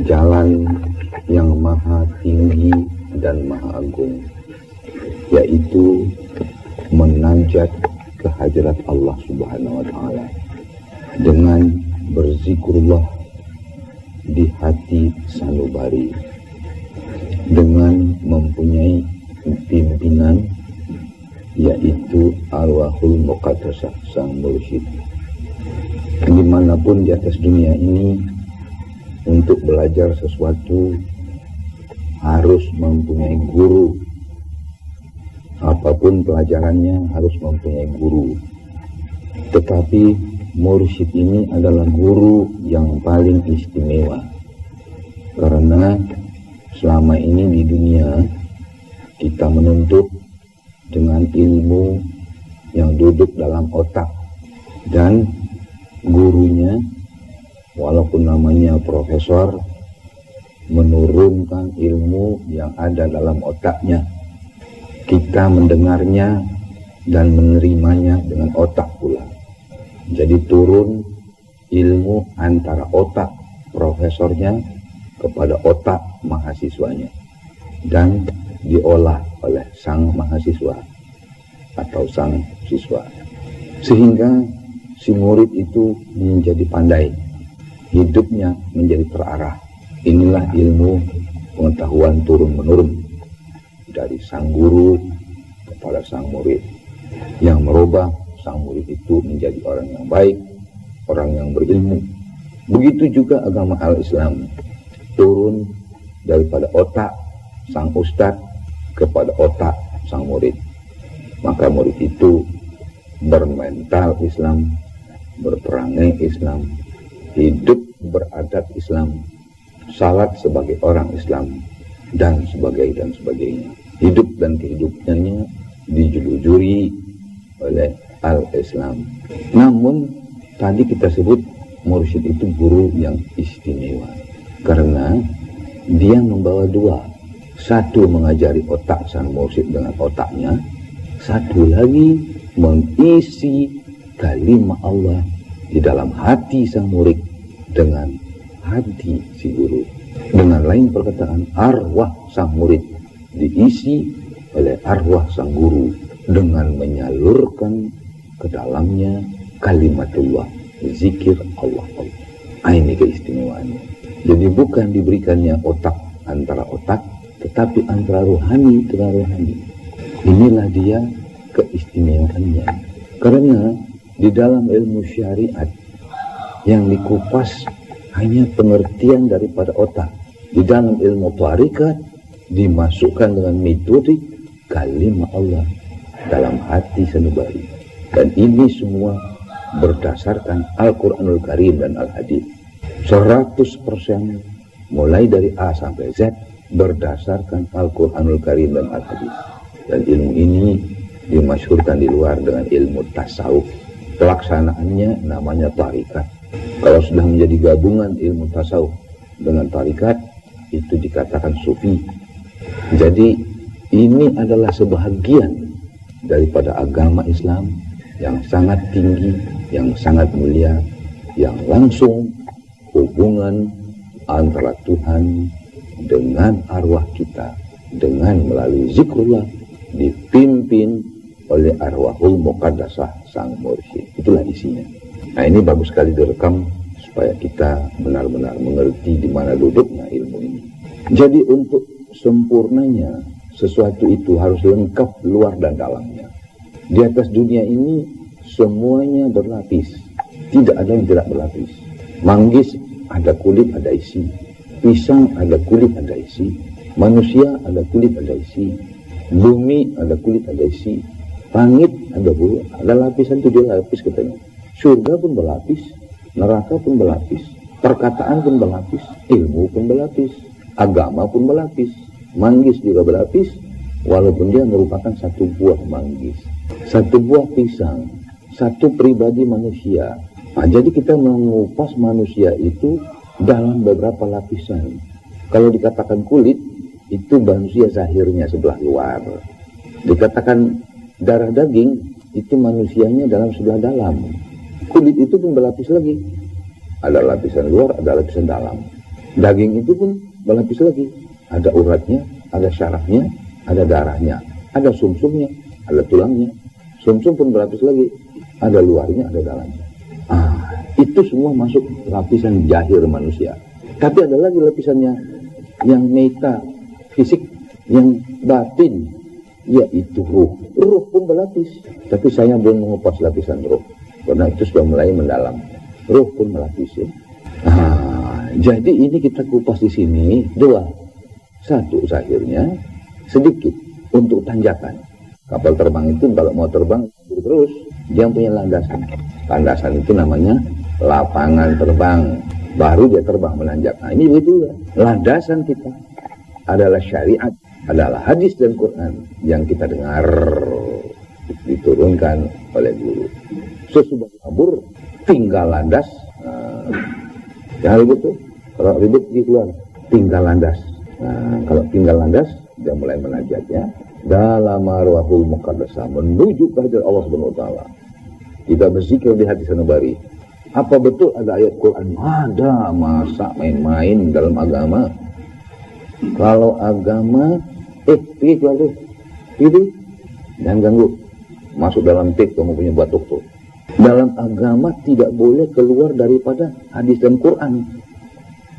jalan yang maha tinggi dan maha agung, yaitu menanjat ke hadirat Allah Subhanahu wa Ta'ala dengan berzikrullah di hati sanubari, dengan mempunyai pimpinan yaitu arwahul muqaddasah, sang mursyid. Dimanapun di atas dunia ini, untuk belajar sesuatu harus mempunyai guru. Apapun pelajarannya harus mempunyai guru. Tetapi mursyid ini adalah guru yang paling istimewa, karena selama ini di dunia kita menuntut dengan ilmu yang duduk dalam otak, dan gurunya walaupun namanya profesor menurunkan ilmu yang ada dalam otaknya. Kita mendengarnya dan menerimanya dengan otak pula. Jadi turun ilmu antara otak profesornya kepada otak mahasiswanya, dan diolah oleh sang mahasiswa atau sang siswa, sehingga si murid itu menjadi pandai, hidupnya menjadi terarah. Inilah ilmu pengetahuan turun-menurun dari sang guru kepada sang murid, yang merubah sang murid itu menjadi orang yang baik, orang yang berilmu. Begitu juga agama al-Islam, turun daripada otak sang ustadz kepada otak sang murid. Maka murid itu bermental Islam, berperangai Islam, hidup beradat Islam, salat sebagai orang Islam, dan sebagainya. Hidup dan kehidupannya dijulujuri oleh al-Islam. Namun tadi kita sebut mursyid itu guru yang istimewa, karena dia membawa dua. Satu mengajari otak sang mursyid dengan otaknya, satu lagi mengisi kalimat Allah di dalam hati sang murid dengan hati si guru. Dengan lain perkataan, arwah sang murid diisi oleh arwah sang guru dengan menyalurkan ke dalamnya kalimatullah, zikir Allah. Ini keistimewaannya. Jadi bukan diberikannya otak antara otak, tetapi antara rohani dengan rohani. Inilah dia keistimewaannya. Karena di dalam ilmu syariat yang dikupas hanya pengertian daripada otak. Di dalam ilmu tarikat dimasukkan dengan metodik kalimat Allah dalam hati sanubari. Dan ini semua berdasarkan Al-Quranul Karim dan Al-Hadis. 100% mulai dari A sampai Z berdasarkan Al-Quranul Karim dan Al-Hadis. Dan ilmu ini dimasyhurkan di luar dengan ilmu tasawuf. Pelaksanaannya namanya tarikat. Kalau sudah menjadi gabungan ilmu tasawuf dengan tarikat, itu dikatakan sufi. Jadi ini adalah sebahagian daripada agama Islam yang sangat tinggi, yang sangat mulia, yang langsung hubungan antara Tuhan dengan arwah kita, dengan melalui zikrullah, dipimpin oleh arwahul muqaddasah sang mursyid. Itulah isinya. Nah, ini bagus sekali direkam supaya kita benar-benar mengerti di mana duduknya ilmu ini. Jadi untuk sempurnanya sesuatu itu harus lengkap luar dan dalamnya. Di atas dunia ini semuanya berlapis, tidak ada yang tidak berlapis. Manggis ada kulit ada isi, pisang ada kulit ada isi, manusia ada kulit ada isi, bumi ada kulit ada isi, langit ada bulu, ada lapisan 7 lapis katanya. Surga pun berlapis, neraka pun berlapis, perkataan pun berlapis, ilmu pun berlapis, agama pun berlapis, manggis juga berlapis, walaupun dia merupakan satu buah manggis, satu buah pisang, satu pribadi manusia. Nah, jadi kita mengupas manusia itu dalam beberapa lapisan. Kalau dikatakan kulit, itu manusia zahirnya sebelah luar. Dikatakan darah daging, itu manusianya dalam sebelah dalam. Kulit itu pun berlapis lagi. Ada lapisan luar, ada lapisan dalam. Daging itu pun berlapis lagi. Ada uratnya, ada syarafnya, ada darahnya, ada sumsumnya, ada tulangnya. Sumsum pun berlapis lagi. Ada luarnya, ada dalamnya. Itu semua masuk lapisan zahir manusia. Tapi ada lagi lapisannya yang meta, fisik, yang batin, yaitu ruh. Ruh pun berlapis. Tapi saya belum mengupas lapisan ruh, karena itu sudah mulai mendalam. Ruh pun melapis ya. Jadi ini kita kupas di sini dua. Satu zahirnya sedikit untuk tanjakan. Kapal terbang itu kalau mau terbang terus dia punya landasan. Landasan itu namanya lapangan terbang. Baru dia terbang menanjak. Nah ini begitu. Landasan kita adalah syariat, adalah hadis dan Quran yang kita dengar diturunkan oleh guru. Sesudah kabur tinggal landas. Jangan ribut tuh. Kalau ribut dia keluar. Tinggal landas. Kalau tinggal landas dia mulai menajatnya dalam arwahul muqaddasah menuju kehadirat Allah Subhanahu wa taala. Kita berzikir di hati sanubari. Apa betul ada ayat Quran? Ada. Masa main-main dalam agama? Kalau agama, pergi keluar tuh. Pergi. Jangan ganggu. Masuk dalam tik kamu punya batuk tuh. Dalam agama tidak boleh keluar daripada hadis dan Quran.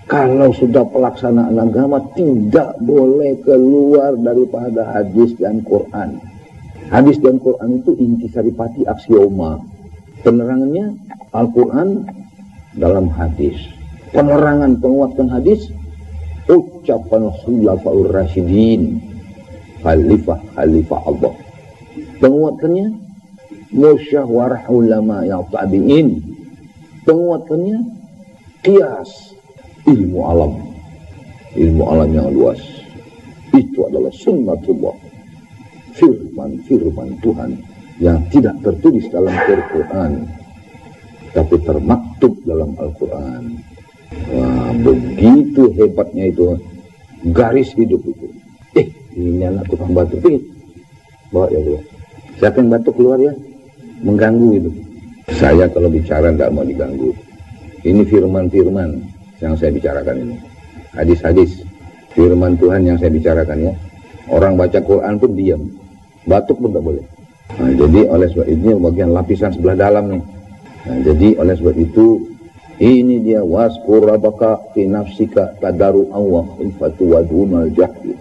Kalau sudah pelaksanaan agama tidak boleh keluar daripada hadis dan Quran. Hadis dan Quran itu intisaripati aksioma. Penerangannya Al-Quran dalam hadis. Penerangan penguatan hadis ucapan khulafaur rasyidin, khalifah Allah. Penguatannya musyawarah ulama yang tabi'in. Penguatannya qiyas, ilmu alam yang luas. Itu adalah sunnatullah, firman Tuhan yang tidak tertulis dalam Al-Quran tapi termaktub dalam Al-Quran. Wah, begitu hebatnya itu garis hidup itu. Ini anak tukang batuk, bawa ya keluar. Siapa yang batuk keluar ya, mengganggu itu. Saya kalau bicara tidak mau diganggu. Ini firman-firman yang saya bicarakan ini, hadis-hadis firman Tuhan yang saya bicarakan ya. Orang baca Quran pun diam, batuk pun tak boleh. Nah, jadi oleh sebab ini bagian lapisan sebelah dalam nih. Nah, jadi oleh sebab itu ini dia waskur rabbaka fi nafsika tadarru'an wa khifatan wa dunal jahri.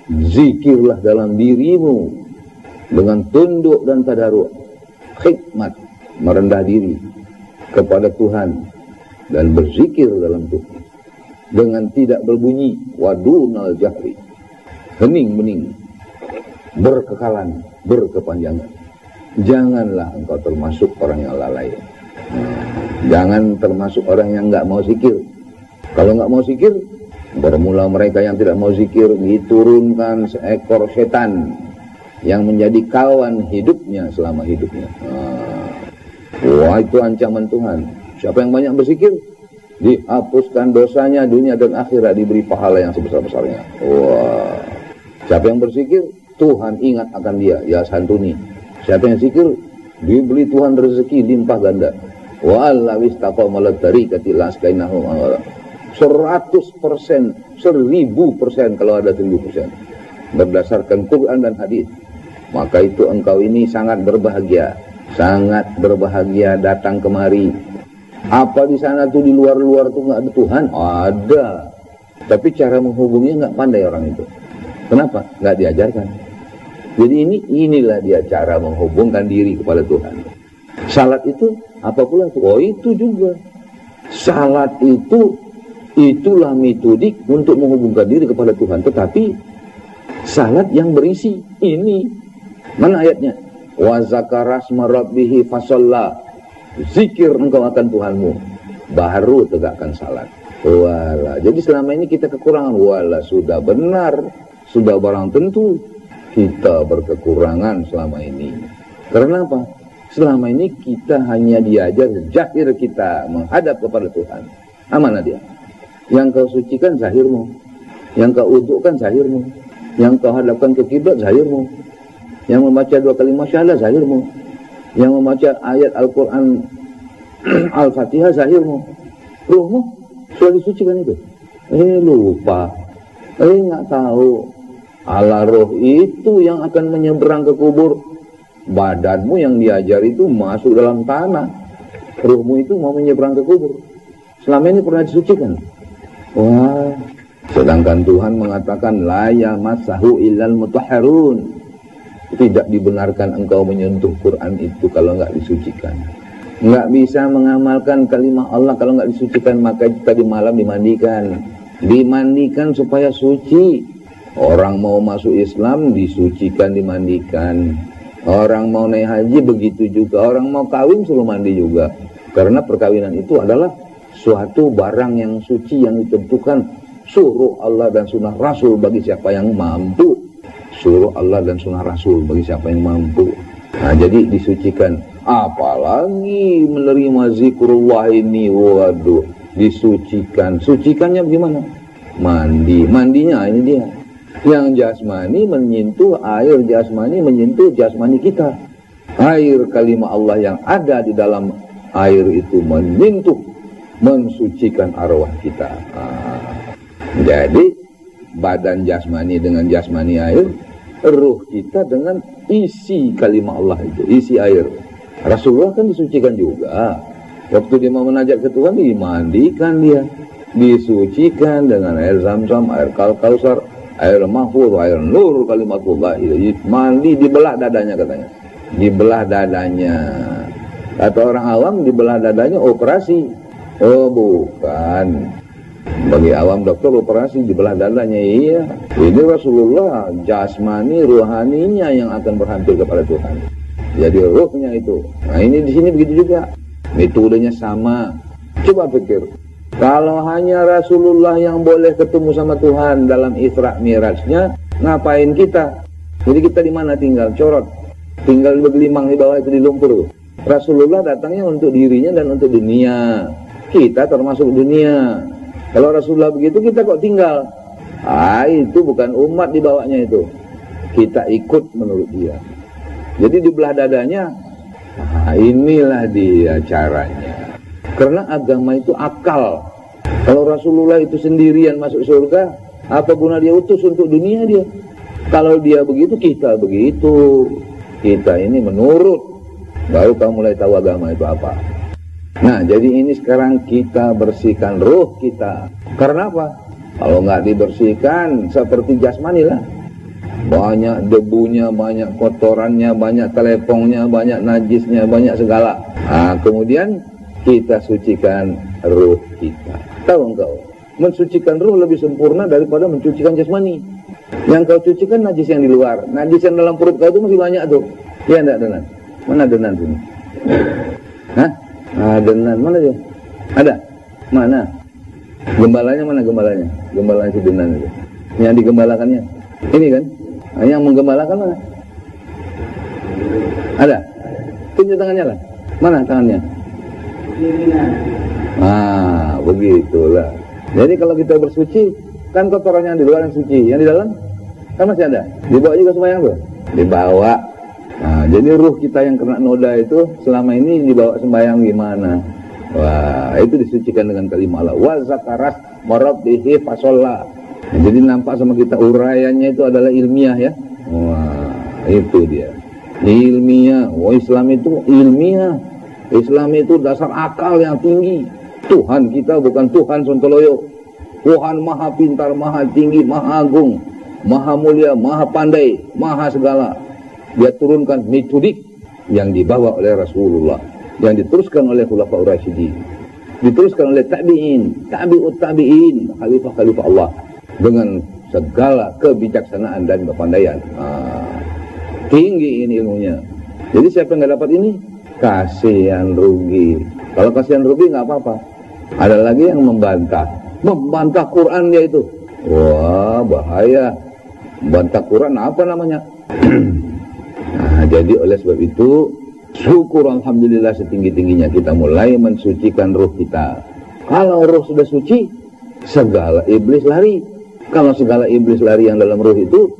Zikirlah dalam dirimu dengan tunduk dan tadarru', khidmat, merendah diri kepada Tuhan dan berzikir dalam Tuhan dengan tidak berbunyi, wa dunal jahri, hening-mening, berkekalan, berkepanjangan. Janganlah engkau termasuk orang yang lalai. Jangan termasuk orang yang nggak mau zikir. Kalau nggak mau zikir, bermula mereka yang tidak mau zikir diturunkan seekor setan yang menjadi kawan hidupnya selama hidupnya. Wah, itu ancaman Tuhan. Siapa yang banyak berzikir, dihapuskan dosanya dunia dan akhirat, diberi pahala yang sebesar-besarnya. Wah, siapa yang berzikir, Tuhan ingat akan dia, ya santuni. Siapa yang zikir, diberi Tuhan rezeki limpah ganda. Wa alla wistaqama ladariqati laskainahum 100%, 1000% kalau ada 1000% berdasarkan Quran dan hadis. Maka itu engkau ini sangat berbahagia datang kemari. Apa di sana tuh, di luar tuh nggak ada Tuhan? Ada, tapi cara menghubunginya nggak pandai orang itu. Kenapa? Nggak diajarkan. Jadi inilah dia cara menghubungkan diri kepada Tuhan. Salat itu apa pula itu? Oh, itu juga. Salat itulah metodik untuk menghubungkan diri kepada Tuhan. Tetapi salat yang berisi ini. Mana ayatnya? Wa zakarasma rabbihi fasalla. Zikir engkau akan Tuhanmu, baru tegakkan salat. Wala. Jadi selama ini kita kekurangan. Wala, sudah benar, sudah barang tentu kita berkekurangan selama ini. Karena apa? Selama ini kita hanya diajar zahir kita menghadap kepada Tuhan. Amanah dia. Yang kau sucikan zahirmu, yang kau udukkan zahirmu, yang kau hadapkan ke kiblat zahirmu, yang membaca 2 kalimat syahadat zahirmu, yang membaca ayat Al-Quran Al-Fatihah zahirmu. Ruhmu sudah disucikan itu. Lupa. Nggak tahu. Ala roh itu yang akan menyeberang ke kubur. Badanmu yang diajar itu masuk dalam tanah. Ruhmu itu mau menyeberang ke kubur. Selama ini pernah disucikan. Wah. Sedangkan Tuhan mengatakan la yamassahu illal mutahharun. Tidak dibenarkan engkau menyentuh Quran itu kalau nggak disucikan. Nggak bisa mengamalkan kalimat Allah kalau nggak disucikan. Maka tadi malam dimandikan. Dimandikan supaya suci. Orang mau masuk Islam disucikan, dimandikan. Orang mau naik haji begitu juga. Orang mau kawin suruh mandi juga. Karena perkawinan itu adalah suatu barang yang suci yang ditentukan suruh Allah dan sunnah Rasul bagi siapa yang mampu. Suruh Allah dan sunnah Rasul bagi siapa yang mampu. Nah, jadi disucikan. Apalagi menerima zikrullah ini, waduh, disucikan. Sucikannya bagaimana? Mandi. Mandinya ini dia. Yang jasmani menyentuh air jasmani, menyentuh jasmani kita. Air kalimat Allah yang ada di dalam air itu menyentuh, mensucikan arwah kita. Jadi badan jasmani dengan jasmani air, ruh kita dengan isi kalimat Allah itu, isi air. Rasulullah kan disucikan juga. Waktu dia mau menajat ke Tuhan, dimandikan dia, disucikan dengan air Zam-Zam, air Kausar, air Mahfuz, air Nur kalimatullah. Mandi, dibelah dadanya katanya. Dibelah dadanya. Kata orang awam, dibelah dadanya operasi. Oh bukan. Bagi awam dokter operasi dibelah dadanya. Iya. Ini Rasulullah jasmani rohaninya yang akan berhampir kepada Tuhan. Jadi ruhnya itu. Nah ini di sini begitu juga. Metodenya sama. Coba pikir. Kalau hanya Rasulullah yang boleh ketemu sama Tuhan dalam Isra Mirajnya, ngapain kita? Jadi kita di mana tinggal? Corot. Tinggal bergelimang di bawah itu di lumpur. Rasulullah datangnya untuk dirinya dan untuk dunia. Kita termasuk dunia. Kalau Rasulullah begitu, kita kok tinggal? Itu bukan umat di bawahnya itu. Kita ikut menurut dia. Jadi di belah dadanya, inilah dia caranya. Karena agama itu akal. Kalau Rasulullah itu sendirian masuk surga, apa guna dia utus untuk dunia dia? Kalau dia begitu, kita begitu. Kita ini menurut. Baru kamu mulai tahu agama itu apa. Nah, jadi ini sekarang kita bersihkan ruh kita. Karena apa? Kalau nggak dibersihkan, seperti jasmani lah. Banyak debunya, banyak kotorannya, banyak telepongnya, banyak najisnya, banyak segala. Nah, kemudian kita sucikan ruh kita. Tahu engkau? Mensucikan ruh lebih sempurna daripada mencucikan jasmani. Yang kau cucikan najis yang di luar. Najis yang dalam perut kau itu masih banyak tuh. Iya enggak denan? Mana denan sini? Hah? Denan mana dia? Ada? Mana? Gembalanya mana gembalanya? Gembalanya si denan itu. Yang digembalakannya. Ini kan? Nah, yang menggembalakan mana? Ada? Tunjuk tangannya lah. Mana tangannya? Begitulah. Jadi kalau kita bersuci, kan kotoran yang di luar yang suci, yang di dalam kan masih ada. Dibawa juga sembahyang tuh. Dibawa. Nah, jadi ruh kita yang kena noda itu selama ini dibawa sembahyang gimana? Wah, itu disucikan dengan kalimat Allah. Wa zakarat marabbihi fasolla. Nah, jadi nampak sama kita uraiannya itu adalah ilmiah ya. Wah, itu dia. Ilmiah. Wah, Islam itu ilmiah. Islam itu dasar akal yang tinggi. Tuhan kita bukan Tuhan sontoloyo. Tuhan maha pintar, maha tinggi, maha agung, maha mulia, maha pandai, maha segala. Dia turunkan metodik yang dibawa oleh Rasulullah, yang diteruskan oleh Khulafaur Rasyidin, diteruskan oleh tabi'in, tabi'ut tabi'in, khalifah-khalifah Allah, dengan segala kebijaksanaan dan kepandaian. Tinggi ini ilmunya. Jadi siapa yang nggak dapat ini? Kasihan rugi. Kalau kasihan rugi nggak apa-apa. Ada lagi yang membantah Quran dia itu. Wah, bahaya. Membantah Quran apa namanya? Nah, jadi oleh sebab itu, syukur alhamdulillah setinggi-tingginya kita mulai mensucikan ruh kita. Kalau ruh sudah suci, segala iblis lari. Kalau segala iblis lari yang dalam ruh itu,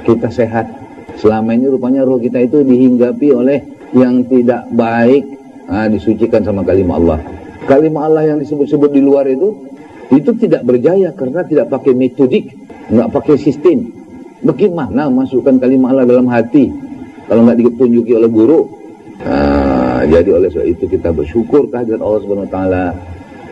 kita sehat. Selama ini rupanya ruh kita itu dihinggapi oleh yang tidak baik. Disucikan sama kalimat Allah. Kalimat Allah yang disebut-sebut di luar itu Itu tidak berjaya karena tidak pakai metodik, nggak pakai sistem. Bagaimana masukkan kalimat Allah dalam hati kalau nggak ditunjuki oleh guru? Jadi oleh sebab itu kita bersyukur kehadirat Allah Subhanahu Wa Taala.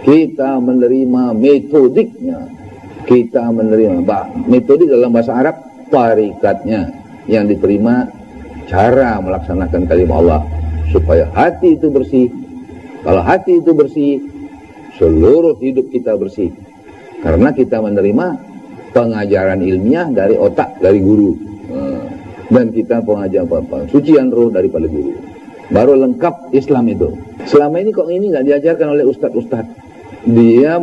Kita menerima metodiknya. Kita menerima metodik dalam bahasa Arab, tarikatnya yang diterima, cara melaksanakan kalimat Allah supaya hati itu bersih. Kalau hati itu bersih, seluruh hidup kita bersih. Karena kita menerima pengajaran ilmiah dari otak, dari guru. Dan kita pengajaran sucian roh daripada guru. Baru lengkap Islam itu. Selama ini kok ini nggak diajarkan oleh ustadz-ustadz. Dia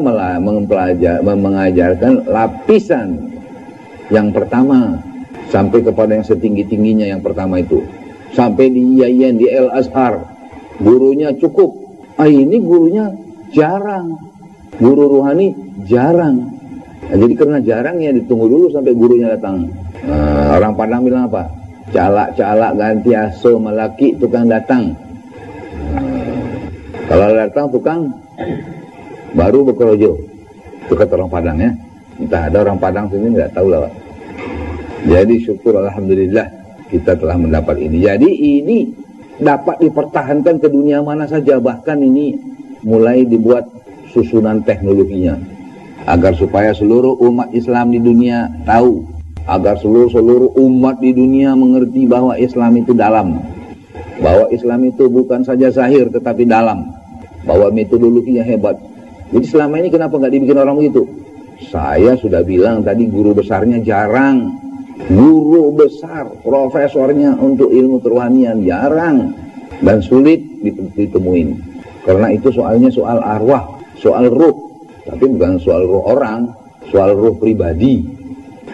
mengajarkan lapisan yang pertama sampai kepada yang setinggi-tingginya yang pertama itu. Sampai di IAIN, di Al-Azhar. Gurunya cukup. Ini gurunya jarang. Guru rohani jarang. Jadi karena jarang ya ditunggu dulu sampai gurunya datang. Orang Padang bilang apa? Calak-calak ganti aso melaki tukang datang. Kalau datang tukang baru berkerojo. Itu kata orang Padang ya. Entah ada orang Padang sini nggak tahu lah Pak. Jadi syukur alhamdulillah kita telah mendapat ini. Jadi ini dapat dipertahankan ke dunia mana saja. Bahkan ini mulai dibuat susunan teknologinya agar supaya seluruh umat Islam di dunia tahu, agar seluruh umat di dunia mengerti bahwa Islam itu dalam, bahwa Islam itu bukan saja zahir tetapi dalam, bahwa metodologinya hebat. Jadi selama ini kenapa nggak dibikin orang begitu? Saya sudah bilang tadi guru besarnya jarang, guru besar profesornya untuk ilmu kerohanian jarang dan sulit ditemuin. Karena itu soalnya soal arwah, soal ruh, tapi bukan soal ruh orang, soal ruh pribadi.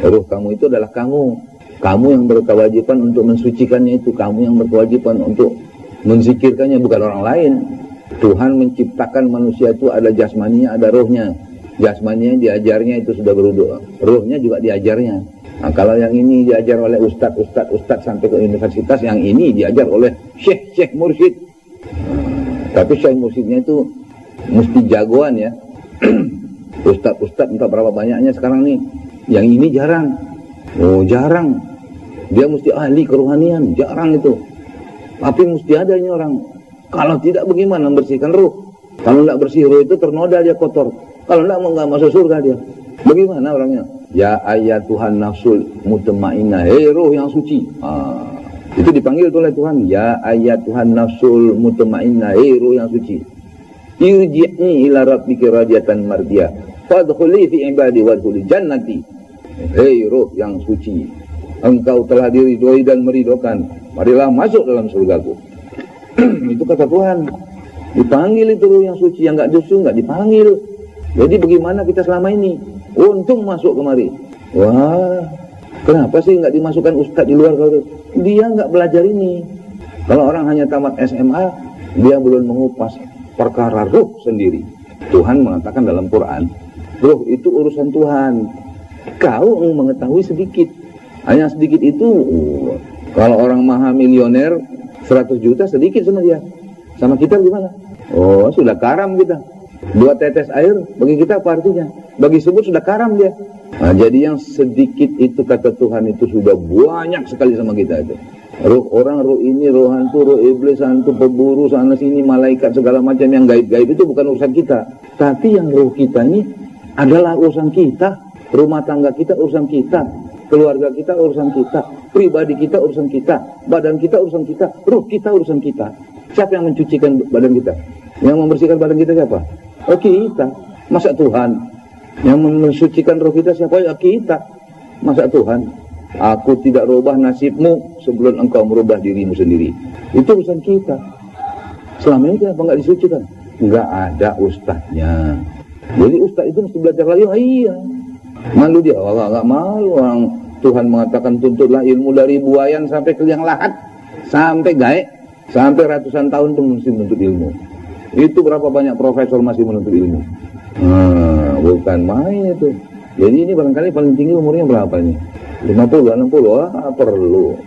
Ruh kamu itu adalah kamu. Kamu yang berkewajiban untuk mensucikannya itu. Kamu yang berkewajiban untuk menzikirkannya, bukan orang lain. Tuhan menciptakan manusia itu ada jasmaninya, ada rohnya. Jasmaninya diajarnya itu sudah berubah. Rohnya juga diajarnya. Nah, kalau yang ini diajar oleh ustadz sampai ke universitas, yang ini diajar oleh syekh mursyid. Tapi syekh mursyidnya itu mesti jagoan ya. Ustadz entah berapa banyaknya sekarang nih. Yang ini jarang. Jarang. Dia mesti ahli kerohanian, jarang itu. Tapi mesti ada ini orang. Kalau tidak bagaimana membersihkan ruh? Kalau tidak bersih ruh itu ternoda dia kotor. Kalau tidak mau nggak masuk surga dia. Bagaimana orangnya? Ya ayat Tuhan nafsul mutmainnah, hei ruh yang suci. Itu dipanggil oleh Tuhan. Ya ayat Tuhan nafsul mutmainnah, hei ruh yang suci. Irji'i ila rabbika radiyatan mardiyah. Fadkhuli fi ibadi wadkhuli jannati. Hei ruh yang suci, engkau telah diridhoi dan meridhokan, marilah masuk dalam surgaku. Itu kata Tuhan. Dipanggil itu ruh yang suci, yang enggak justru enggak dipanggil. Jadi bagaimana kita selama ini? Untung masuk kemari. Wah, kenapa sih enggak dimasukkan ustadz di luar kalau dia enggak belajar ini? Kalau orang hanya tamat SMA, dia belum mengupas perkara ruh sendiri. Tuhan mengatakan dalam Quran, ruh itu urusan Tuhan. Kau mengetahui sedikit. Hanya sedikit itu. Kalau orang maha milioner 100 juta sedikit sama dia. Sama kita gimana? Sudah karam kita. 2 tetes air bagi kita apa artinya? Bagi semut sudah karam dia. Nah, jadi yang sedikit itu kata Tuhan itu sudah banyak sekali sama kita itu. Ruh orang, ruh ini, ruh hantu, ruh iblis, hantu, pemburu, sana sini, malaikat, segala macam yang gaib-gaib itu bukan urusan kita. Tapi yang ruh kita ini adalah urusan kita. Rumah tangga kita urusan kita. Keluarga kita urusan kita. Pribadi kita urusan kita. Badan kita urusan kita. Ruh kita urusan kita. Siapa yang mencucikan badan kita? Yang membersihkan badan kita siapa? Kita. Masa Tuhan? Yang mensucikan roh kita siapa? Kita. Masa Tuhan? Aku tidak rubah nasibmu sebelum engkau merubah dirimu sendiri. Itu urusan kita. Selama ini kenapa nggak disucikan? Nggak ada ustadznya. Jadi ustadz itu mesti belajar lagi. Iya. Malu dia. Allah nggak malu. Orang Tuhan mengatakan tuntutlah ilmu dari buayan sampai ke liang lahat. Sampai gaek. Sampai ratusan tahun pun mesti menuntut ilmu. Itu berapa banyak profesor masih menuntut ilmu. Bukan main itu. Jadi ini barangkali paling tinggi umurnya berapa ini? 50, 60, perlu.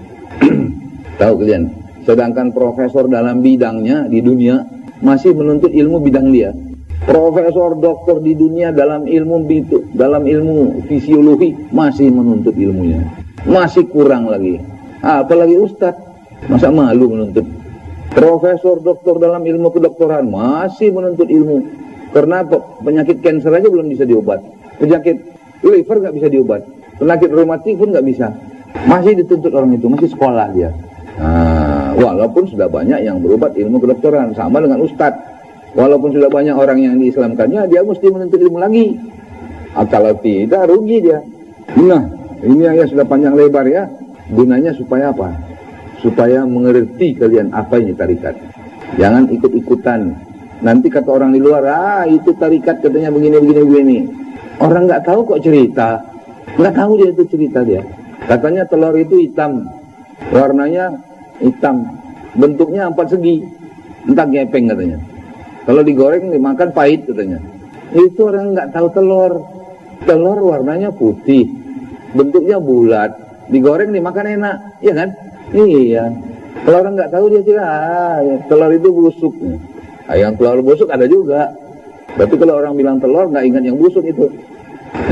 Tahu kalian? Sedangkan profesor dalam bidangnya di dunia masih menuntut ilmu bidang dia. Profesor doktor di dunia dalam ilmu fisiologi masih menuntut ilmunya, masih kurang lagi. Apalagi ustadz, masa malu menuntut. Profesor doktor dalam ilmu kedokteran masih menuntut ilmu. Karena penyakit kanker aja belum bisa diobat, penyakit liver nggak bisa diobat, penyakit reumatik pun nggak bisa. Masih dituntut orang itu, masih sekolah dia. Walaupun sudah banyak yang berobat ilmu kedokteran, sama dengan ustadz. Walaupun sudah banyak orang yang diislamkannya, dia mesti menuntut ilmu lagi. Kalau tidak, rugi dia. Nah, ini yang sudah panjang lebar ya. Gunanya supaya apa? Supaya mengerti kalian apa ini tarikat. Jangan ikut-ikutan. Nanti kata orang di luar, itu tarikat katanya begini. Orang nggak tahu kok cerita. Nggak tahu dia itu cerita dia. Katanya telur itu hitam. Warnanya hitam. Bentuknya 4 segi. Entah gepeng katanya. Kalau digoreng dimakan pahit katanya. Itu orang nggak tahu telur. Telur warnanya putih, bentuknya bulat, digoreng dimakan enak, ya kan? Iya. Kalau orang nggak tahu dia kira telur itu busuk. Yang telur busuk ada juga. Tapi kalau orang bilang telur nggak ingat yang busuk itu.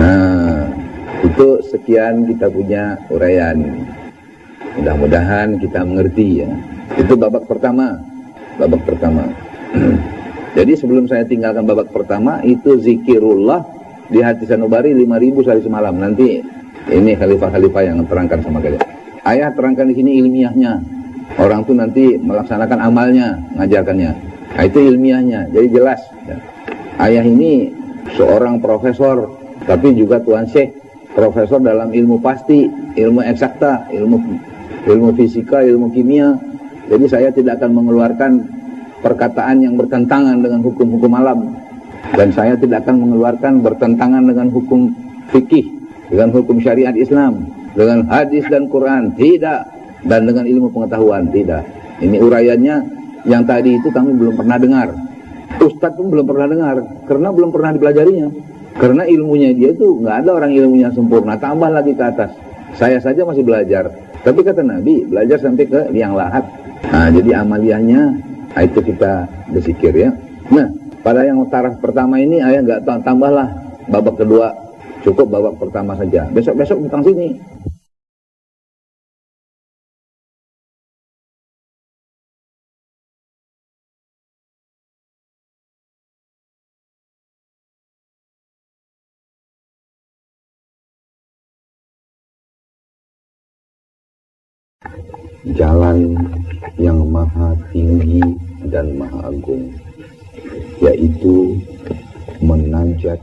Nah, itu sekian kita punya uraian. Mudah-mudahan kita mengerti ya. Itu babak pertama. Jadi sebelum saya tinggalkan babak pertama, itu zikirullah di hati sanubari 5.000 sehari semalam. Nanti ini khalifah-khalifah yang terangkan sama kalian. Ayah terangkan di sini ilmiahnya. Orang tuh nanti melaksanakan amalnya, ngajarkannya. Nah, itu ilmiahnya, jadi jelas. Ayah ini seorang profesor, tapi juga tuan syekh. Profesor dalam ilmu pasti, ilmu eksakta, ilmu fisika, ilmu kimia. Jadi saya tidak akan mengeluarkan perkataan yang bertentangan dengan hukum-hukum alam, dan saya tidak akan mengeluarkan bertentangan dengan hukum fikih, dengan hukum syariat Islam, dengan hadis dan Quran, tidak, dan dengan ilmu pengetahuan, tidak. Ini uraiannya yang tadi itu kami belum pernah dengar, Ustadz pun belum pernah dengar, karena belum pernah dipelajarinya, karena ilmunya dia itu nggak ada orang ilmunya sempurna, tambah lagi ke atas. Saya saja masih belajar, tapi kata Nabi belajar sampai ke liang lahat. Nah, jadi amaliyahnya itu kita berzikir ya. Nah, pada yang taraf pertama ini ayah nggak tambahlah babak kedua, cukup babak pertama saja. Besok tentang sini. Jalan yang maha tinggi dan maha agung, yaitu menanjat